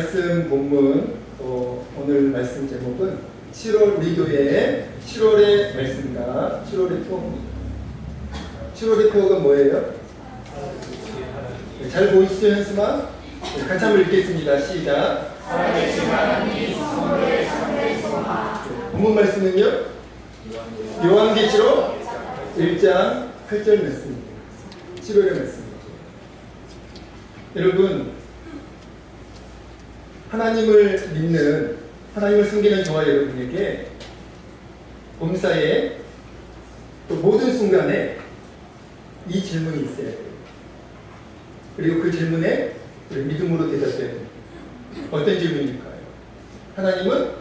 말씀 본문, 오늘 말씀 제목은 7월 우리 교회의 7월의 말씀입니다. 7월의 표어입니다. 7월의 표어가 뭐예요? 잘 보이시죠, 현수막? 같이 한번 읽겠습니다. 시작. 본문 말씀은요? 요한계시록 1장 8절 말씀입니다. 7월의 말씀이죠. 여러분, 하나님을 믿는, 하나님을 섬기는 저와 여러분에게 범사에 또 모든 순간에 이 질문이 있어야 돼요. 그리고 그 질문에 우리 믿음으로 대답해야 돼요. 어떤 질문일까요? 하나님은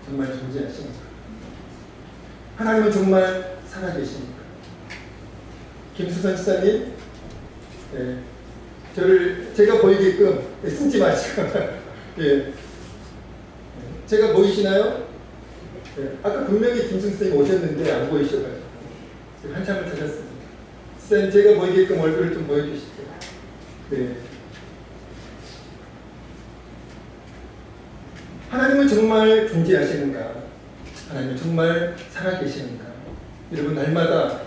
정말 존재하십니까? 하나님은 정말 살아계십니까? 김수선 지사님, 네, 제가 보이게끔 숨지 마시고 예. 제가 보이시나요? 예. 아까 분명히 김승 선생님 오셨는데 안 보이셔가지고 한참을 찾았습니다. 선생님, 제가 보이게끔 얼굴을 좀 보여주시죠. 네. 하나님은 정말 존재하시는가? 하나님은 정말 살아계시는가? 여러분, 날마다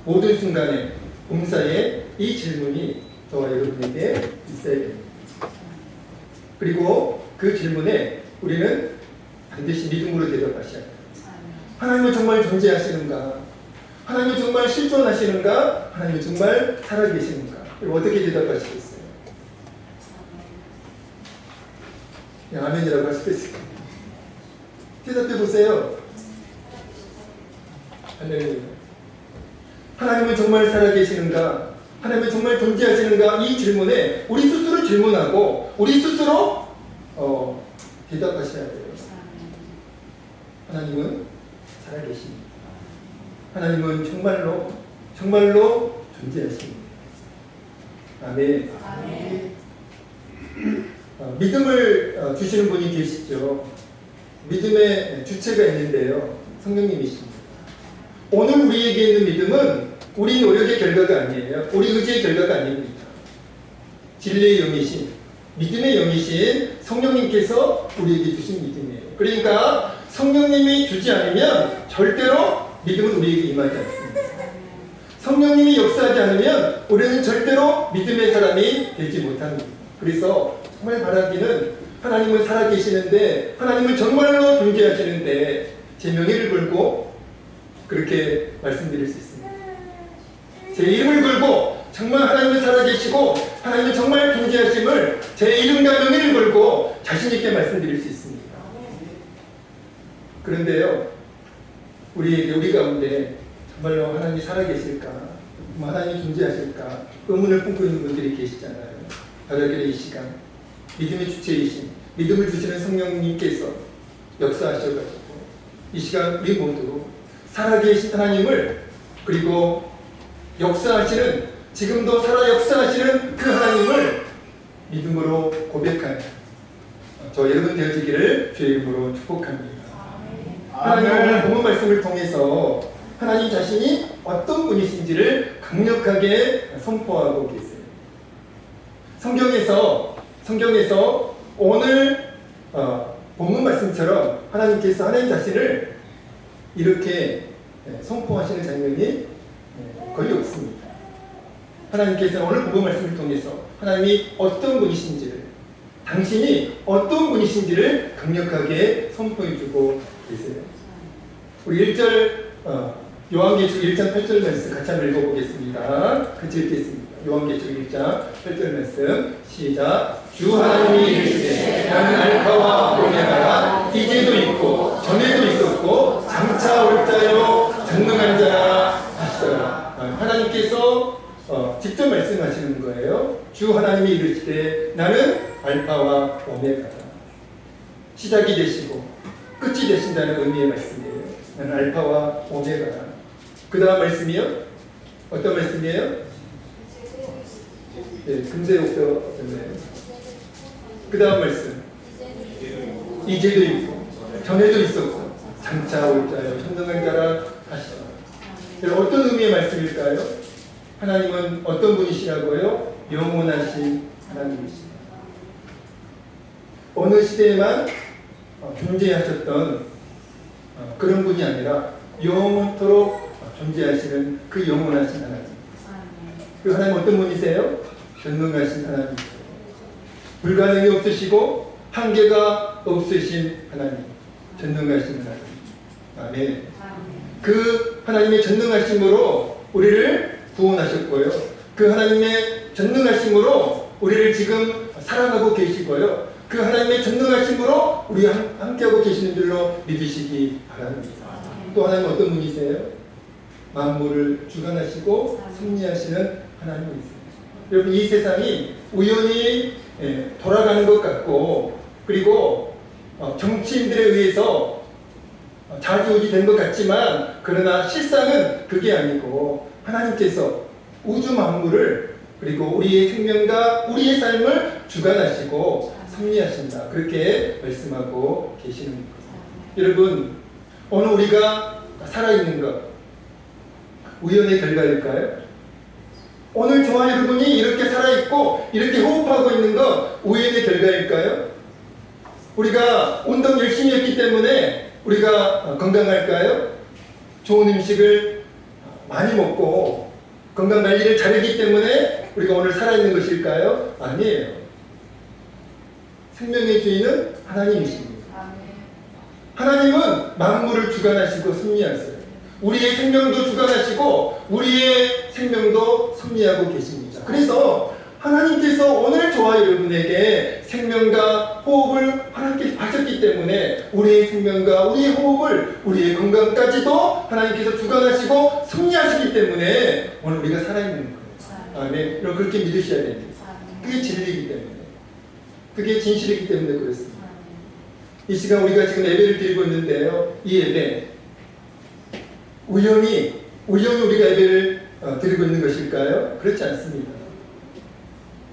모든 순간에 봉사에 이 질문이 저와 여러분에게 있어야 됩니다. 그리고 그 질문에 우리는 반드시 믿음으로 대답하셔야 합니다. 하나님은 정말 존재하시는가? 하나님은 정말 실존하시는가? 하나님은 정말 살아계시는가? 어떻게 대답하시겠어요? 그냥 아멘이라고 하시겠어요? 대답해 보세요. 하나님은 정말 살아계시는가? 하나님은 정말 존재하시는가? 이 질문에 우리 스스로 질문하고 우리 스스로 대답하셔야 돼요. 하나님은 살아계십니다. 하나님은 정말로 존재하십니다. 아멘. 믿음을 주시는 분이 계시죠. 믿음의 주체가 있는데요. 성령님이십니다. 오늘 우리에게 있는 믿음은 우리 노력의 결과가 아니에요. 우리 의지의 결과가 아닙니다. 진리의 영이신, 믿음의 영이신 성령님께서 우리에게 주신 믿음이에요. 그러니까 성령님이 주지 않으면 절대로 믿음은 우리에게 임하지 않습니다. 성령님이 역사하지 않으면 우리는 절대로 믿음의 사람이 되지 못합니다. 그래서 정말 바라기는 하나님은 살아계시는데, 하나님은 정말로 존재하시는데 제 명예를 걸고 그렇게 말씀드릴 수 있습니다. 제 이름을 걸고 정말 하나님은 살아계시고 하나님은 정말 존재하심을 제 이름과 명예를 걸고 자신있게 말씀드릴 수 있습니다. 그런데요, 우리 가운데 정말로 하나님이 살아계실까? 하나님이 존재하실까? 의문을 품고 있는 분들이 계시잖아요. 바라기는 이 시간 믿음의 주체이신, 믿음을 주시는 성령님께서 역사하셔가지고 이 시간 우리 모두 살아계신 하나님을, 그리고 역사하시는, 지금도 살아 역사하시는 그 하나님을 믿음으로 고백하는 저 여러분 되어지기를 주의 이름으로 축복합니다. 하나님은 본문 말씀을 통해서 하나님 자신이 어떤 분이신지를 강력하게 선포하고 계세요. 성경에서 오늘 본문 말씀처럼 하나님께서 하나님 자신을 이렇게 선포하시는 장면이 거의 없습니다. 하나님께서 오늘 본문 말씀을 통해서 하나님이 어떤 분이신지를, 당신이 어떤 분이신지를 강력하게 선포해주고 계세요. 우리 1절 요한계시록 1장 8절 말씀 같이 한번 읽어보겠습니다. 같이 읽겠습니다. 요한계시록 1장 8절 말씀 시작. 주 하나님이 이르시되 나는 알파와 오메가라, 이제도 있고 전에도 있었고 장차 올 자요 전능한 자라 하시더라. 하나님께서 직접 말씀하시는 거예요. 주 하나님이 이르시되 나는 알파와 오메가다. 시작이 되시고 끝이 되신다는 의미의 말씀이에요. 나는 알파와 오메가다. 그 다음 말씀이요? 어떤 말씀이에요? 네, 금세옥서였네요. 그 다음 말씀. 이제도 있고 전에도 있었고 장차 올 자요 전능한 자라 하시더라. 어떤 의미의 말씀일까요? 하나님은 어떤 분이시라고요? 영원하신 하나님이십니다. 어느 시대에만 존재하셨던 그런 분이 아니라 영원토록 존재하시는 그 영원하신 하나님. 그 하나님 어떤 분이세요? 전능하신 하나님이세요. 불가능이 없으시고 한계가 없으신 하나님. 전능하신 하나님. 아멘. 그 하나님의 전능하심으로 우리를 구원하셨고요. 그 하나님의 전능하심으로 우리를 지금 사랑하고 계시고요. 그 하나님의 전능하심으로 우리와 함께하고 계시는 줄로 믿으시기 바랍니다. 또 하나님 어떤 분이세요? 만물을 주관하시고 섭리하시는 하나님이세요. 여러분, 이 세상이 우연히 돌아가는 것 같고, 그리고 정치인들에 의해서 좌지우지 된 것 같지만, 그러나 실상은 그게 아니고 하나님께서 우주 만물을, 그리고 우리의 생명과 우리의 삶을 주관하시고 섭리하신다, 그렇게 말씀하고 계시는 겁니다. 여러분, 오늘 우리가 살아있는 것 우연의 결과일까요? 오늘 저와 여러분이 이렇게 살아있고 이렇게 호흡하고 있는 것 우연의 결과일까요? 우리가 운동 열심히 했기 때문에 우리가 건강할까요? 좋은 음식을 많이 먹고 건강관리를 잘했기 때문에 우리가 오늘 살아있는 것일까요? 아니에요. 생명의 주인은 하나님이십니다. 하나님은 만물을 주관하시고 섭리하세요. 우리의 생명도 주관하시고 우리의 생명도 섭리하고 계십니다. 그래서 하나님께서 오늘 저와 여러분에게 생명과 호흡을 허락하셨기 때문에 우리의 생명과 우리의 호흡을, 우리의 건강까지도 하나님께서 주관하시고 섭리하시기 때문에 오늘 우리가 살아있는 거예요. 아멘. 여러분, 그렇게 믿으셔야 됩니다. 그게 진리이기 때문에, 그게 진실이기 때문에 그렇습니다. 이 시간 우리가 지금 예배를 드리고 있는데요, 이 예배 우연히 우리가 예배를 드리고 있는 것일까요? 그렇지 않습니다.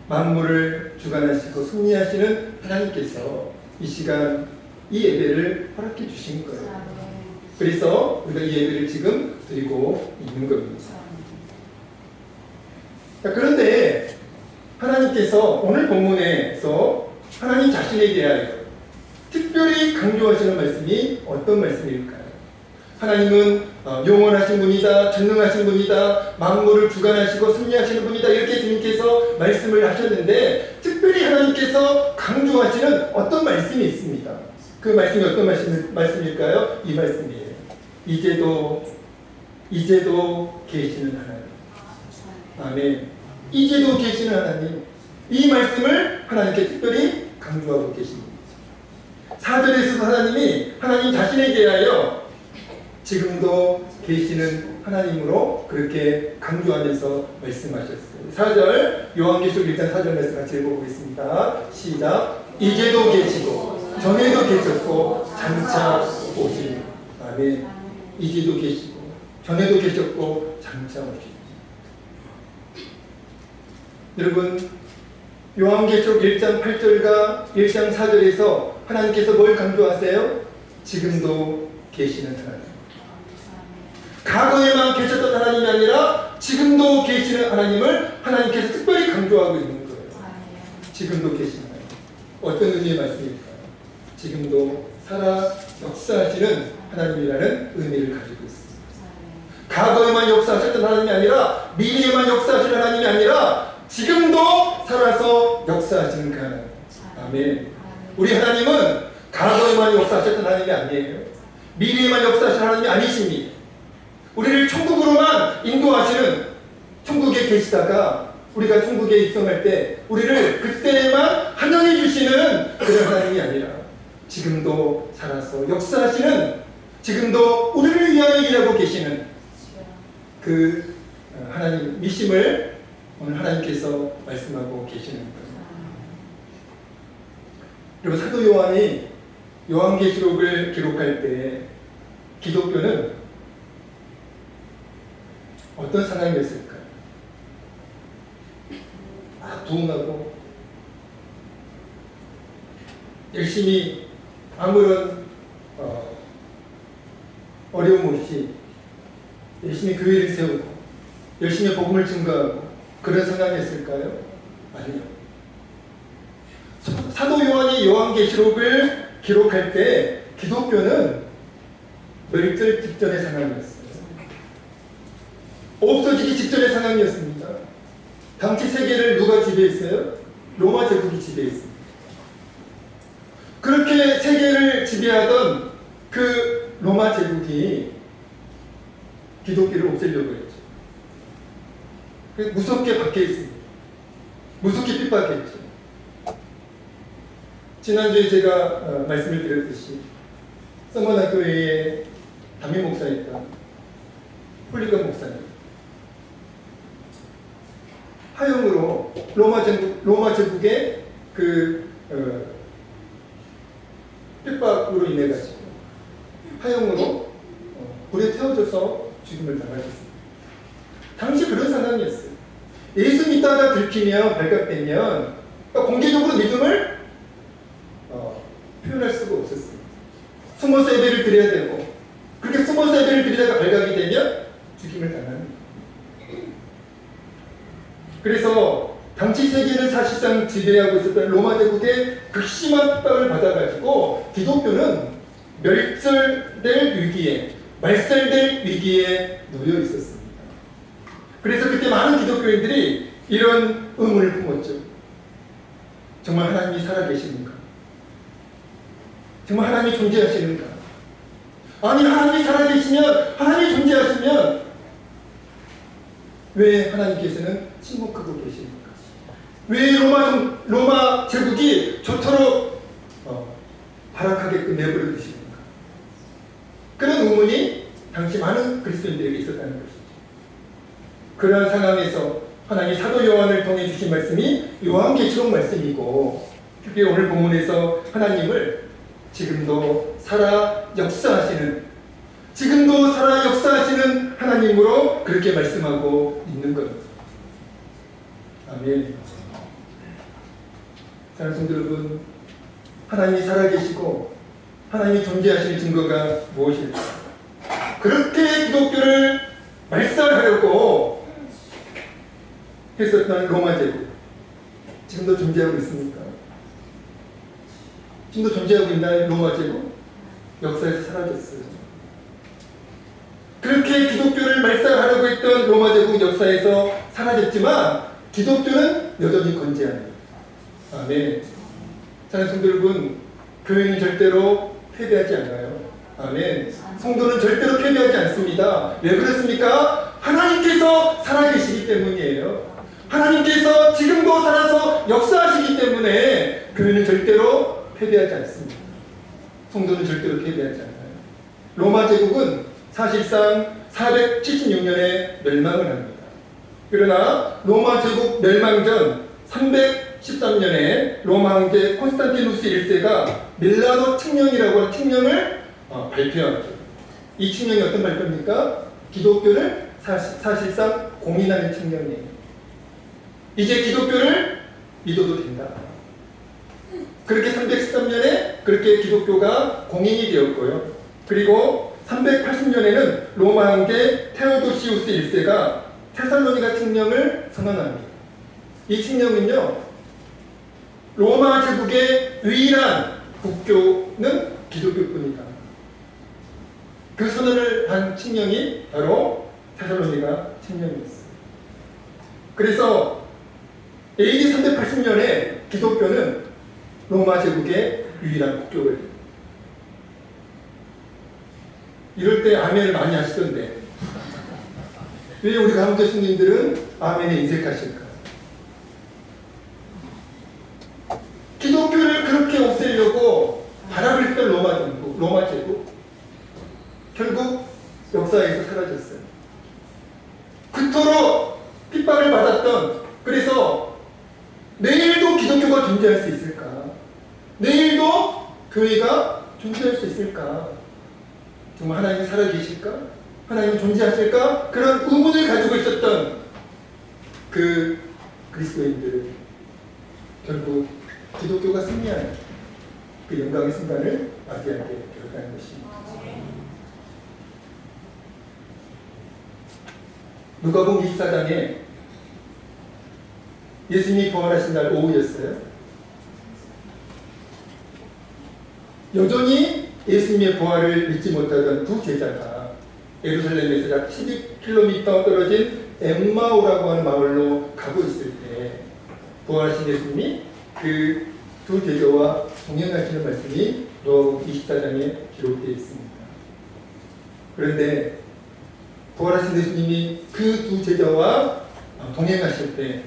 만물을 주관하시고 섭리하시는 하나님께서 이 시간 이 예배를 허락해 주신 거예요. 그래서 우리가 이 예배를 지금 드리고 있는 겁니다. 자, 그런데 하나님께서 오늘 본문에서 하나님 자신에 대하여 특별히 강조하시는 말씀이 어떤 말씀일까요? 하나님은 영원하신 분이다, 전능하신 분이다, 만물을 주관하시고 섭리하시는 분이다, 이렇게 주님께서 말씀을 하셨는데, 특별히 하나님께서 강조하시는 어떤 말씀이 있습니다. 그 말씀이 어떤 말씀일까요? 이 말씀이에요. 이제도 계시는 하나님. 아멘. 이제도 계시는 하나님. 이 말씀을 하나님께 특별히 강조하고 계십니다. 4절에서 하나님이 하나님 자신에 대하여 지금도 계시는 하나님으로 그렇게 강조하면서 말씀하셨어요. 4절 요한계시록 1장 4절 말씀 같이 읽어보겠습니다. 시작. 이제도 계시고 전에도 계셨고 장차 오시니. 아멘. 이제도 계시고 전에도 계셨고 장차 오시니. 여러분, 요한계시록 1장 8절과 1장 4절에서 하나님께서 뭘 강조하세요? 지금도 계시는 하나님. 과거에만 계셨던 하나님이 아니라 지금도 계시는 하나님을 하나님께서 특별히 강조하고 있는 거예요. 지금도 계시는 하나님. 어떤 의미의 말씀일까요? 지금도 살아 역사하시는 하나님이라는 의미를 가지고 있습니다. 과거에만 역사하셨던 하나님이 아니라 미래에만 역사하시는 하나님이 아니라 지금도 살아서 역사하시는 그 하나님. 아멘. 우리 하나님은 과거에만 역사하셨던 하나님이 아니에요. 미래에만 역사하시는 하나님이 아니십니다. 우리를 천국으로만 인도하시는, 천국에 계시다가 우리가 천국에 입성할 때 우리를 그때만 환영해 주시는 그런 하나님이 아니라 지금도 살아서 역사하시는, 지금도 우리를 위하여 일하고 계시는 그 하나님이심을 오늘 하나님께서 말씀하고 계시는 거예요. 그리고 사도 요한이 요한계시록을 기록할 때 기독교는 어떤 상황이었을까요? 부흥하고 열심히 아무런 어려움 없이 열심히 교회를 세우고 열심히 복음을 증거하고 그런 상황이었을까요? 아니요. 사도 요한이 요한계시록을 기록할 때 기독교는 멸절 직전의 상황이었어요. 없어지기 직전의 상황이었습니다. 당시 세계를 누가 지배했어요? 로마 제국이 지배했습니다. 그렇게 세계를 지배하던 그 로마 제국이 기독교를 없애려고 했죠. 무섭게 박해했습니다. 무섭게 핍박했죠. 지난주에 제가 말씀을 드렸듯이 서머나교회에 담임 목사였던 홀리건 목사님 하용으로 로마 제국의 그 핍박으로 인해 가지고 하용으로 불에 태워져서 죽임을 당하셨습니다. 당시 그런 상황이었어요. 예수 믿다가 들키면 발각되면 공개적으로 믿음을 표현할 수가 없었어요. 숨어서 예배를 드려야 되고 그렇게 숨어서 예배를 드리다가 발각이 되면 죽임을 당합니다. 그래서 당시 세계를 사실상 지배하고 있었던 로마 제국의 극심한 핍박을 받아가지고 기독교는 멸절될 위기에 말살될 위기에 놓여 있었습니다. 그래서 그때 많은 기독교인들이 이런 의문을 품었죠. 정말 하나님이 살아계십니까? 정말 하나님이 존재하시는가? 아니 하나님이 살아계시면 하나님이 존재하시면 왜 하나님께서는 침묵하고 계십니까? 왜 로마 제국이 저토록 발악하게끔 내버려 두십니까? 그런 의문이 당시 많은 그리스도인들에게 있었다는 것이죠. 그러한 상황에서 하나님이 사도 요한을 통해 주신 말씀이 요한계시록 말씀이고 특히 오늘 본문에서 하나님을 지금도 살아 역사하시는 하나님으로 그렇게 말씀하고 있는 겁니다. 아멘. 사랑하는 성도 여러분, 하나님이 살아계시고 하나님이 존재하시는 증거가 무엇일까? 그렇게 기독교를 말살하려고 했었던 로마 제국 지금도 존재하고 있습니까? 지금도 존재하고 있나요? 로마 제국? 역사에서 사라졌어요. 그렇게 기독교를 말살하려고 했던 로마 제국 역사에서 사라졌지만 기독교는 여전히 건재합니다. 아멘. 사랑하는 성도 여러분, 교회는 절대로 패배하지 않아요. 아멘. 성도는 절대로 패배하지 않습니다. 왜 그렇습니까? 하나님께서 살아계시기 때문이에요. 하나님께서 지금도 살아서 역사하시기 때문에 교회는 절대로 패배하지 않습니다. 성도는 절대로 패배하지 않아요. 로마 제국은 사실상 476년에 멸망을 합니다. 그러나 로마 제국 멸망 전 313년에 로마 황제 콘스탄티누스 1세가 밀라노 칙령이라고 하는 칙령을 발표하죠. 이 칙령이 어떤 발표입니까? 기독교를 사실상 공인하는 칙령이에요. 이제 기독교를 믿어도 된다. 그렇게 313년에 그렇게 기독교가 공인이 되었고요. 그리고 380년에는 로마 황제 테오도시우스 1세가 테살로니가 칙령을 선언합니다. 이 칙령은요, 로마 제국의 유일한 국교는 기독교뿐이다. 그 선언을 한 칙령이 바로 테살로니가 칙령이었어요. 그래서 AD 380년에 기독교는 로마 제국의 유일한 국교가 됩니다. 이럴 때 아멘을 많이 하시던데 왜 우리 가운데 교수님들은 아멘에 인색하실까? 기독교를 그렇게 없애려고 발악을 했던 로마 제국 결국 역사에서 사라졌어요. 그토록 핍박을 받았던, 그래서 내일도 기독교가 존재할 수 있을까? 내일도 교회가 존재할 수 있을까? 정말 하나님이 살아계실까? 하나님이 존재하실까? 그런 의문을 가지고 있었던 그 그리스도인들은 결국 기독교가 승리하는 그 영광의 순간을 맞이하게 되었다는 것입니다. 누가복음 24장에 예수님이 부활하신 날 오후였어요. 여전히 예수님의 부활을 믿지 못하던 두 제자가 예루살렘에서 약 12km 떨어진 엠마오라고 하는 마을로 가고 있을 때 부활하신 예수님이 그 두 제자와 동행하시는 말씀이 누가복음 24장에 기록되어 있습니다. 그런데 부활하신 예수님이 그 두 제자와 동행하실 때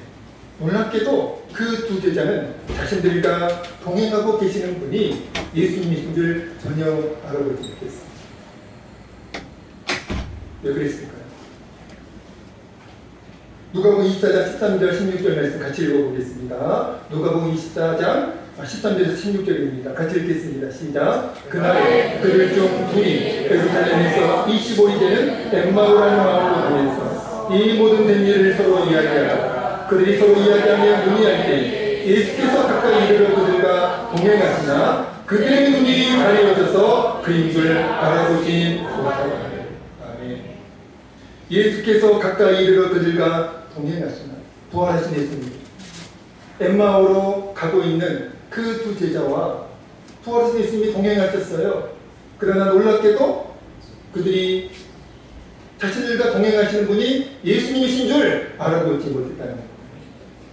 놀랍게도 그 두 제자는 자신들과 동행하고 계시는 분이 예수님이신 줄 전혀 알아보지 못했습니다. 왜 그랬을까요? 누가복음 24장 13절 16절 말씀 같이 읽어보겠습니다. 누가복음 24장 13절에서 16절입니다. 같이 읽겠습니다. 시작. 그날 그들 중 둘이 예루살렘에서 25리 되는 엠마오라는 마을로 가면서 이 모든 된 일을 서로 이야기하다. 그들이 서로 이야기하며 논의할 때 예수께서 가까이 이르러 그들과 동행하시나 그들의 눈이 가려져서 그인 줄 알아보지 못하고. 아멘. 예수께서 가까이 이르러 그들과 동행하시나 부활하신 예수님 엠마오로 가고 있는 그 두 제자와 부활하신 예수님이 동행하셨어요. 그러나 놀랍게도 그들이 자신들과 동행하시는 분이 예수님이신 줄 알아보지 못했다는 거예요.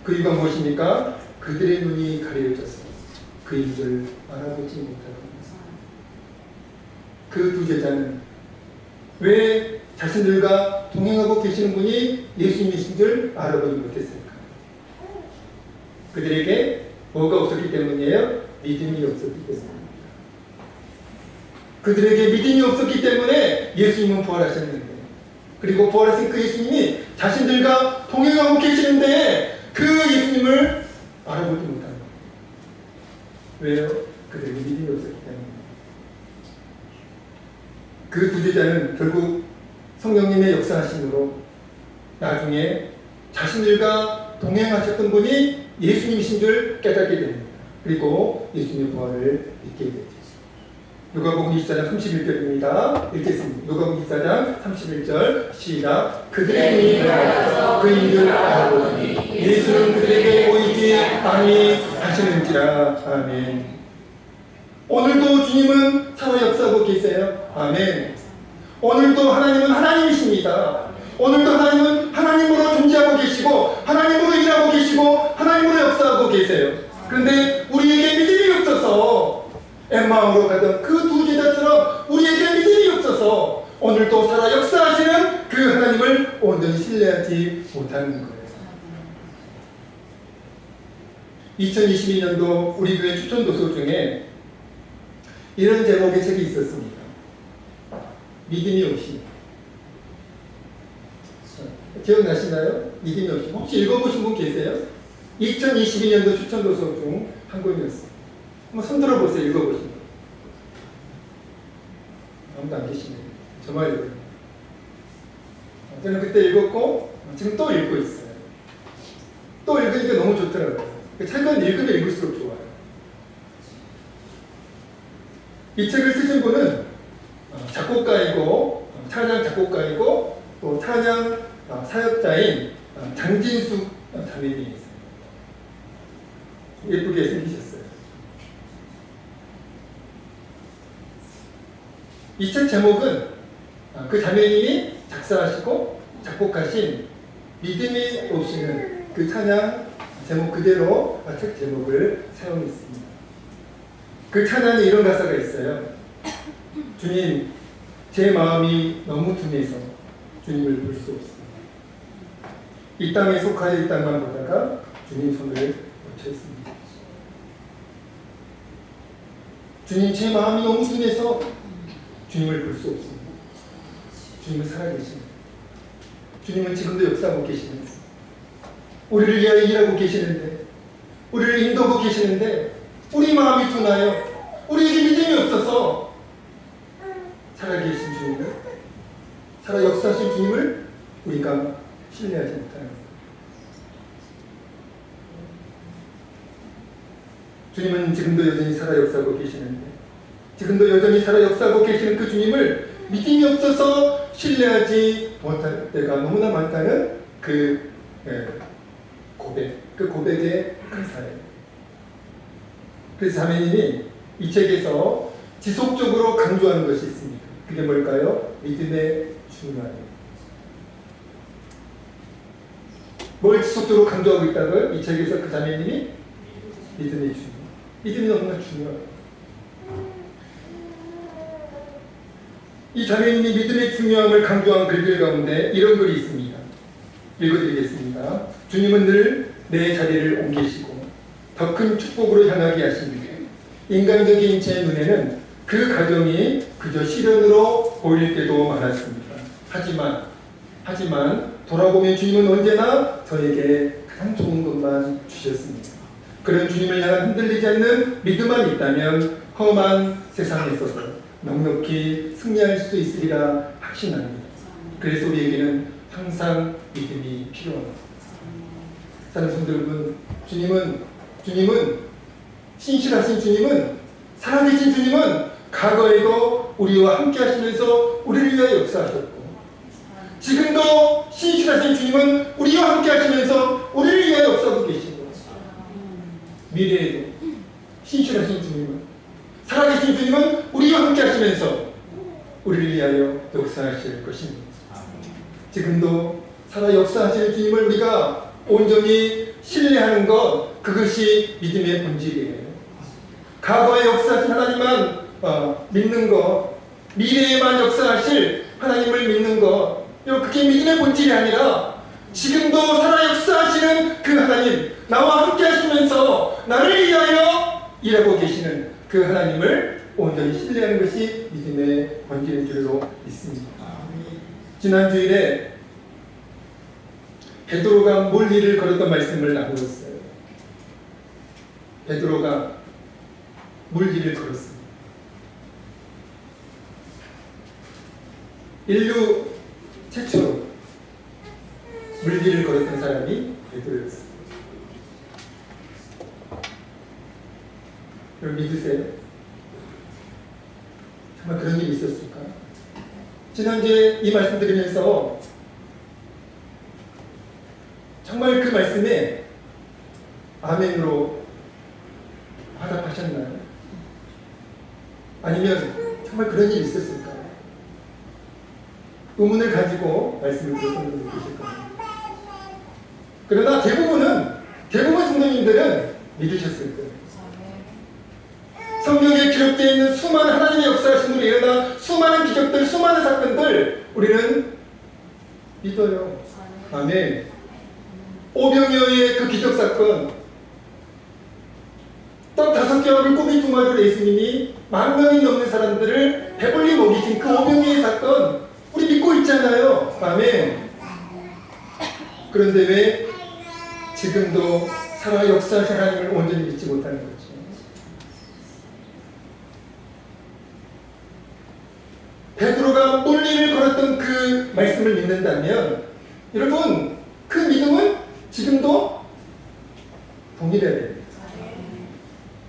그 이유가 무엇입니까? 그들의 눈이 가려져서 그인 줄 알아보지 못하는 것입니다. 그 두 제자는 왜 자신들과 동행하고 계시는 분이 예수님이신 줄 알아보지 못했을까? 그들에게 뭐가 없었기 때문이에요? 믿음이 없었기 때문입니다. 그들에게 믿음이 없었기 때문에 예수님은 부활하셨는데, 그리고 부활하신 그 예수님이 자신들과 동행하고 계시는데 그 예수님을 알아보지 못한 거예요. 왜요? 그들에게 믿음이 없었기 때문입니다. 그 두 제자는 결국 성령님의 역사하심으로 나중에 자신들과 동행하셨던 분이 예수님이신 줄 깨닫게 됩니다. 그리고 예수님의 부활을 믿게 되죠. 누가복음 24장 31절입니다. 읽겠습니다. 누가복음 24장 31절 시작. 그들의 눈이 밝아서 그인 줄 알아보니 예수는 그들에게 보이지 아니하시는지라. 아멘. 오늘도 주님은 살아 역사하고 계세요. 아멘. 오늘도 하나님은 하나님이십니다. 오늘도 하나님은 하나님으로 존재하고 계시고 하나님으로 일하고 계시고 하나님으로 역사하고 계세요. 그런데 우리에게 믿음이 없어서 엠마오로 가던 그 두 제자처럼 우리에게 믿음이 없어서 오늘도 살아 역사하시는 그 하나님을 온전히 신뢰하지 못하는 거예요. 2022년도 우리 교회 추천도서 중에 이런 제목의 책이 있었습니다. 믿음이 없이. 기억나시나요? 믿음이 없이. 혹시 읽어보신 분 계세요? 2022년도 추천도서 중 한 권이었어요. 한번 손 들어보세요. 읽어보신 분. 아무도 안 계시네요. 저만 읽어요. 저는 그때 읽었고 지금 또 읽고 있어요. 또 읽으니까 너무 좋더라고요. 책은 읽으면 읽을수록 좋아요. 이 책을 쓰신 분은 작곡가이고 찬양 작곡가이고 또 찬양 사역자인 장진숙 자매님이세요. 예쁘게 생기셨어요. 이 책 제목은 그 자매님이 작사하시고 작곡하신 믿음이 없이는 그 찬양 제목 그대로 책 제목을 사용했습니다. 그 찬양에 이런 가사가 있어요. 주님, 제 마음이 너무 둔해서 주님을 볼 수 없습니다. 이 땅에 속하여 이 땅만 보다가 주님 손을 놓쳤습니다. 주님, 제 마음이 너무 둔해서 주님을 볼 수 없습니다. 주님은 살아계십니다. 주님은 지금도 역사하고 계시는데, 우리를 위하여 일하고 계시는데, 우리를 인도하고 계시는데, 우리 마음이 둔하여 우리에게 믿음이 없어서 살아계신 주님을, 살아 역사하신 주님을 우리가 신뢰하지 못하는 것. 주님은 지금도 여전히 살아 역사하고 계시는데, 지금도 여전히 살아 역사하고 계시는 그 주님을 믿음이 없어서 신뢰하지 못할 때가 너무나 많다는 그 고백, 그 고백의 가사예요. 그래서 자매님이 이 책에서 지속적으로 강조하는 것이 있습니다. 그게 뭘까요? 믿음의 중요함입니다. 뭘 지속적으로 강조하고 있다고요? 이 책에서 그 자매님이 믿음의 중요함. 믿음이 너무나 중요해요. 이 자매님이 믿음의 중요함을 강조한 글들 가운데 이런 글이 있습니다. 읽어드리겠습니다. 주님은 늘 내 자리를 옮기시고 더 큰 축복으로 향하게 하십니다. 인간적인 제 눈에는 그 가정이 그저 시련으로 보일 때도 많았습니다. 하지만 돌아보면 주님은 언제나 저에게 가장 좋은 것만 주셨습니다. 그런 주님을 향한 흔들리지 않는 믿음만 있다면 험한 세상에서도 넉넉히 승리할 수 있으리라 확신합니다. 그래서 우리에게는 항상 믿음이 필요합니다. 사랑하는 성도 여러분, 주님은 신실하신 주님은, 살아계신 주님은 과거에도 우리와 함께 하시면서 우리를 위하여 역사하셨고, 지금도 신실하신 주님은 우리와 함께 하시면서 우리를 위하여 역사하고 계시고, 미래에도 신실하신 주님은, 살아계신 주님은 우리와 함께 하시면서 우리를 위하여 역사하실 것입니다. 지금도 살아 역사하시는 주님을 우리가 온전히 신뢰하는 것, 그것이 믿음의 본질이에요. 과거에 역사하신 하나님만 믿는 것, 미래에만 역사하실 하나님을 믿는 것, 그게 믿음의 본질이 아니라 지금도 살아 역사하시는 그 하나님, 나와 함께 하시면서 나를 위하여 일하고 계시는 그 하나님을 온전히 신뢰하는 것이 믿음의 본질인 줄로 믿습니다. 지난 주일에 베드로가 물리를 걸었던 말씀을 나누었어요. 베드로가 물리를 걸었습니다. 인류 최초로 물리를 걸었던 사람이 베드로였습니다. 여러분 믿으세요? 정말 그런 일이 있었을까? 지난주에 이 말씀 드리면서 정말 그 말씀에 아멘으로 화답하셨나요? 아니면 정말 그런 일이 있었을까요? 의문을 가지고 말씀을 들었던 분들 계실 겁니다. 그러나 대부분 성도님들은 믿으셨을 거예요. 성경에 기록되어 있는 수많은 하나님의 역사하심으로 일어난 수많은 기적들, 수많은 사건들 우리는 믿어요. 아멘. 오병이어의 그 기적 사건, 떡 5개와 물고기 2마리로 예수님이 10,000명이 넘는 사람들을 배불리 먹이신 그 오병이어의 사건 우리 믿고 있잖아요. 아멘. 그런데 왜 지금도 살아 역사하신 하나님을 온전히 믿지 못하는 거죠? 베드로가 물리를 걸었던 그 말씀을 믿는다면 여러분 그 믿음은 지금도 동일해야 됩니다.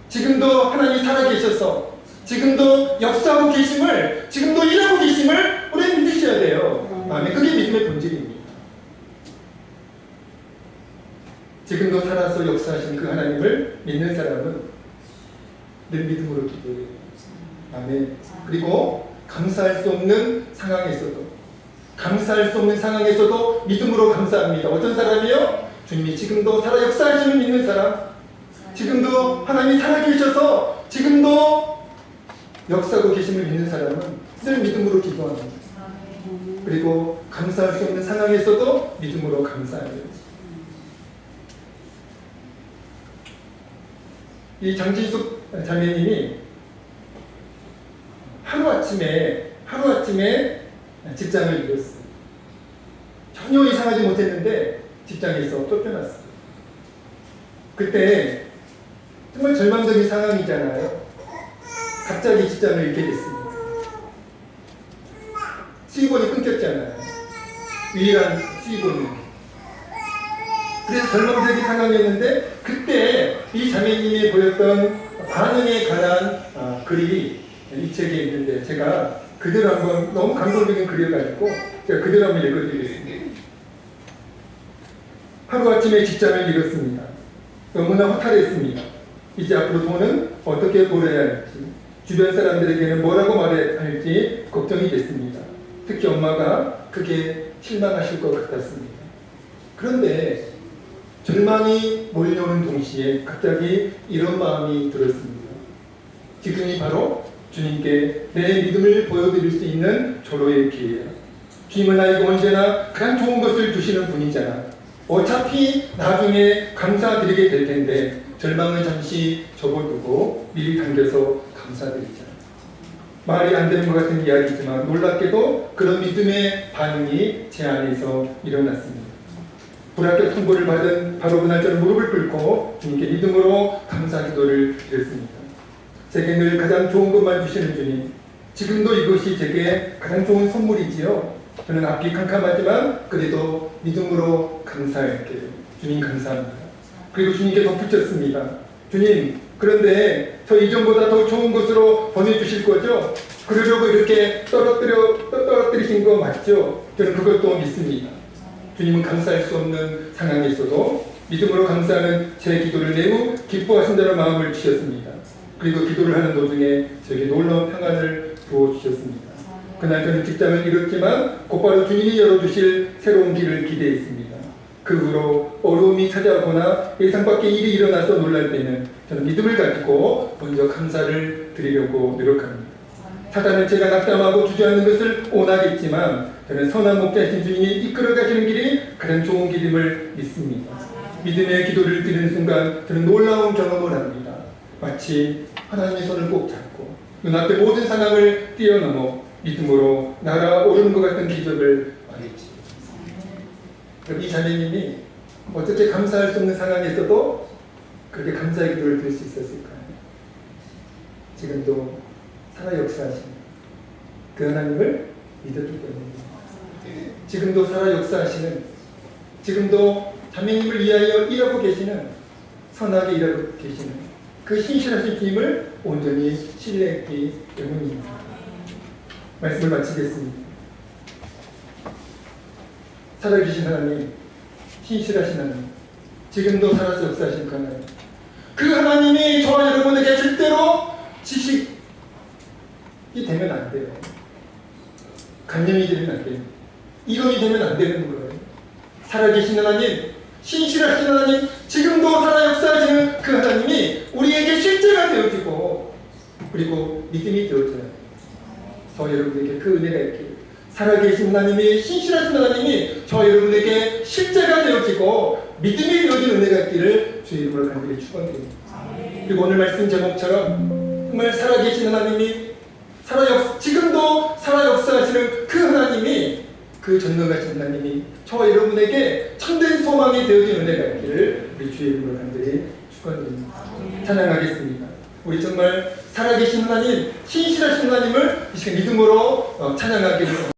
지금도 하나님이 살아계셔서 지금도 역사하고 계심을, 지금도 일하고 계심을 우리는 믿으셔야 돼요. 아멘. 그게 믿음의 본질입니다. 지금도 살아서 역사하신 그 하나님을 믿는 사람은 늘 믿음으로 기도해요. 아멘. 그리고 감사할 수 없는 상황에서도 믿음으로 감사합니다. 어떤 사람이요? 주님이 지금도 살아 역사하시는 믿는 사람, 지금도 하나님이 살아계셔서 지금도 역사하고 계심을 믿는 사람은 늘 믿음으로 기도합니다. 그리고 감사할 수 없는 상황에서도 믿음으로 감사해요. 이 장진숙 자매님이 하루아침에 직장을 잃었어요. 전혀 이상하지 못했는데 직장에서 쫓겨났어요. 그때 정말 절망적인 상황이잖아요. 갑자기 직장을 잃게 됐습니다. 수입원이 끊겼잖아요. 유일한 수입원은. 그래서 절망적인 상황이었는데 그때 이 자매님이 보였던 반응에 관한 글이 이 책에 있는데 제가 그대로 한번, 너무 감동적인 글이어가지고 제가 그대로 한번 읽어드리겠습니다. 하루아침에 직장을 잃었습니다. 너무나 허탈했습니다. 이제 앞으로 돈은 어떻게 벌어야 할지, 주변 사람들에게는 뭐라고 말해야 할지 걱정이 됐습니다. 특히 엄마가 크게 실망하실 것 같았습니다. 그런데 절망이 몰려오는 동시에 갑자기 이런 마음이 들었습니다. 지금이 바로 주님께 내 믿음을 보여드릴 수 있는 절호의 기회야. 주님은 나에게 언제나 가장 좋은 것을 주시는 분이잖아. 어차피 나중에 감사드리게 될 텐데 절망을 잠시 접어두고 미리 당겨서 감사드리자. 말이 안 되는 것 같은 이야기지만 놀랍게도 그런 믿음의 반응이 제 안에서 일어났습니다. 불합격 통보를 받은 바로 그날 저는 무릎을 꿇고 주님께 믿음으로 감사 기도를 드렸습니다. 제게 늘 가장 좋은 것만 주시는 주님, 지금도 이것이 제게 가장 좋은 선물이지요. 저는 앞이 캄캄하지만 그래도 믿음으로 감사할게요. 주님 감사합니다. 그리고 주님께 덧붙였습니다. 주님, 그런데 저 이전보다 더 좋은 것으로 보내주실 거죠? 그러려고 이렇게 떨어뜨리신 거 맞죠? 저는 그것도 믿습니다. 주님은 감사할 수 없는 상황에 있어도 믿음으로 감사하는 제 기도를 매우 기뻐하신다는 마음을 주셨습니다. 그리고 기도를 하는 도중에 저에게 놀라운 평안을 부어주셨습니다. 그날 저는 직장을 잃었지만 곧바로 주님이 열어주실 새로운 길을 기대했습니다. 그 후로 어려움이 찾아오거나 예상 밖의 일이 일어나서 놀랄 때는 저는 믿음을 가지고 먼저 감사를 드리려고 노력합니다. 사단은 제가 낙담하고 주저하는 것을 원하겠지만 저는 선한 목자이신 주님이 이끌어 가시는 길이 가장 좋은 길임을 믿습니다. 믿음의 기도를 드리는 순간 저는 놀라운 경험을 합니다. 마치 하나님의 손을 꼭 잡고 눈앞의 모든 상황을 뛰어넘어 믿음으로 날아오르는 것 같은 기적을 말했지. 그럼 이 자매님이 어떻게 감사할 수 없는 상황에서도 그렇게 감사의 기도를 드릴 수 있었을까요? 지금도 살아 역사하시는 그 하나님을 믿었기 때문입니다. 지금도 살아 역사하시는, 지금도 자매님을 위하여 일하고 계시는, 선하게 일하고 계시는 그 신실하신 주님을 온전히 신뢰했기 때문입니다. 말씀을 마치겠습니다. 살아계신 하나님, 신실하신 하나님, 지금도 살아서 역사하신 그 하나님, 그 하나님이 저와 여러분에게 절대로 지식이 되면 안 돼요. 간념이 되면 안 돼요. 이론이 되면 안 되는 거예요. 살아계신 하나님, 신실하신 하나님, 지금도 살아 역사하시는 그 하나님이 우리에게 실제가 되어지고 그리고 믿음이 되어져야 돼요. 저 여러분에게 그 은혜가 있기를, 살아계신 하나님이, 신실하신 하나님이 저 여러분에게 실제가 되어지고 믿음이 되어진 은혜가 있기를 주의 이름으로 간절히 축원드립니다. 그리고 오늘 말씀 제목처럼 정말 살아계신 하나님이 지금도 살아 역사하시는 그 하나님이, 그 전능하신 하나님이 저와 여러분에게 참된 소망이 되어진 은혜가 있기를 우리 주의 이름으로 간절히 축원드립니다. 찬양하겠습니다. 우리 정말 살아계신 하나님, 신실하신 하나님을 이 시간 믿음으로 찬양하기를